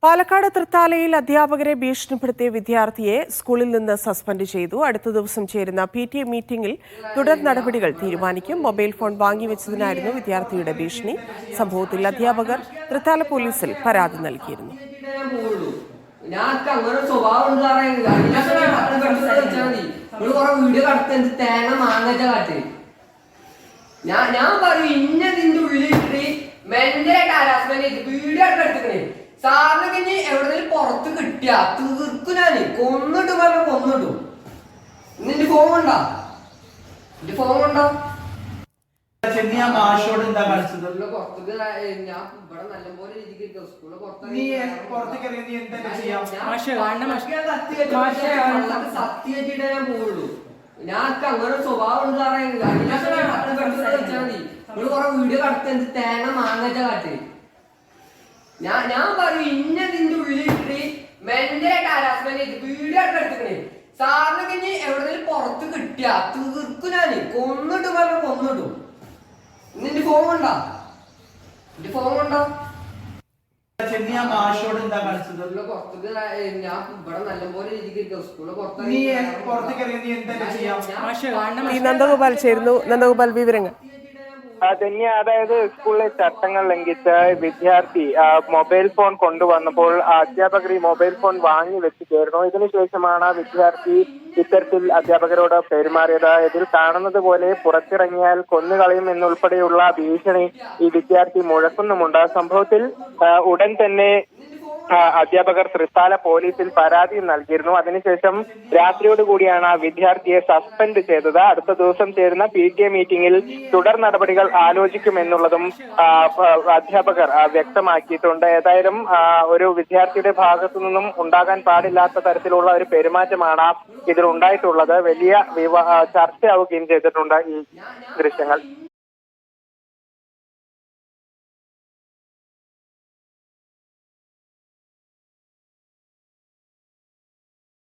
പാലക്കാട് തൃത്താലയിൽ അധ്യാപകരെ ഭീഷണിപ്പെടുത്തിയ വിദ്യാർത്ഥിയെ സ്കൂളിൽ നിന്ന് സസ്പെൻഡ് ചെയ്തു. അടുത്ത ദിവസം ചേരുന്ന PTA മീറ്റിംഗിൽ തുടർ നടപടികൾ തീരുമാനിക്കും. മൊബൈൽ ഫോൺ വാങ്ങിവെച്ചതിനായിരുന്നു വിദ്യാർത്ഥിയുടെ ഭീഷണി. സംഭവത്തിൽ അധ്യാപകർ തൃത്താല പോലീസിൽ പരാതി നൽകിയിരുന്നു. സാറിന് കഴിഞ്ഞ് എവിടെങ്കിലും പുറത്ത് കിട്ടിയ തീർക്കും ഞാന് കൊന്നിട്ട് പറഞ്ഞ കൊന്നിട്ടു. നിന്റെ ഫോൺ കൊണ്ടോ? എന്റെ ഫോൺ കൊണ്ടോ? സത്യമായിട്ട് ഞാൻ പോവുള്ളൂ. ഞാൻ അങ്ങനെ സ്വഭാവം വീഡിയോ കടത്ത് എന്ത് തേങ്ങ മാങ്ങച്ച കാട്ട്. ഞാൻ പറയും ഇന്നതിന്റെ ഉള്ളിലിട്ട് മെന്റലായിട്ട് ഹരാസ്മെന്റ് ചെയ്ത് വീഡിയോ എടുത്തിക്കണേ. സാറിന് കഴിഞ്ഞ് എവിടെങ്കിലും പുറത്ത് കിട്ടിയ തീർക്കും ഞാന് കൊന്നിട്ട് പറഞ്ഞ കൊന്നിട്ടു. നിന്റെ ഫോൺ കൊണ്ടോ? എന്റെ ഫോൺ കൊണ്ടോ? പുറത്തേക്ക് ഞാൻ ഇവിടെ നല്ലപോലെ രീതിക്ക് സ്കൂളിൽ നന്ദഗോപാൽ ചേരുന്നു. നന്ദഗോപാൽ, വിവരങ്ങൾ. ധന്യ, അതായത് സ്കൂളിലെ ചട്ടങ്ങൾ ലംഘിച്ച് വിദ്യാർത്ഥി മൊബൈൽ ഫോൺ കൊണ്ടുവന്നപ്പോൾ അധ്യാപകർ ഈ മൊബൈൽ ഫോൺ വാങ്ങി വെച്ചിട്ടായിരുന്നു. ഇതിനുശേഷമാണ് വിദ്യാർത്ഥി ഇത്തരത്തിൽ അധ്യാപകരോട് പെരുമാറിയത്. ഇതിൽ കാണുന്നത് പോലെ പുറത്തിറങ്ങിയാൽ കൊന്നുകളയും എന്നുൾപ്പെടെയുള്ള ഭീഷണി ഈ വിദ്യാർത്ഥി മുഴക്കുന്നുമുണ്ട്. സംഭവത്തിൽ ഉടൻ തന്നെ അധ്യാപകർ തൃത്താല പോലീസിൽ പരാതി നൽകിയിരുന്നു. അതിനുശേഷം രാത്രിയോടുകൂടിയാണ് വിദ്യാർത്ഥിയെ സസ്പെൻഡ് ചെയ്തത്. അടുത്ത ദിവസം ചേരുന്ന PTA മീറ്റിംഗിൽ തുടർ നടപടികൾ ആലോചിക്കുമെന്നുള്ളതും അധ്യാപകർ വ്യക്തമാക്കിയിട്ടുണ്ട്. ഏതായാലും ഒരു വിദ്യാർത്ഥിയുടെ ഭാഗത്തു നിന്നും ഉണ്ടാകാൻ പാടില്ലാത്ത തരത്തിലുള്ള ഒരു പെരുമാറ്റമാണ് ഇതിൽ ഉണ്ടായിട്ടുള്ളത്. വലിയ ചർച്ചയാവുകയും ചെയ്തിട്ടുണ്ട് ഈ ദൃശ്യങ്ങൾ.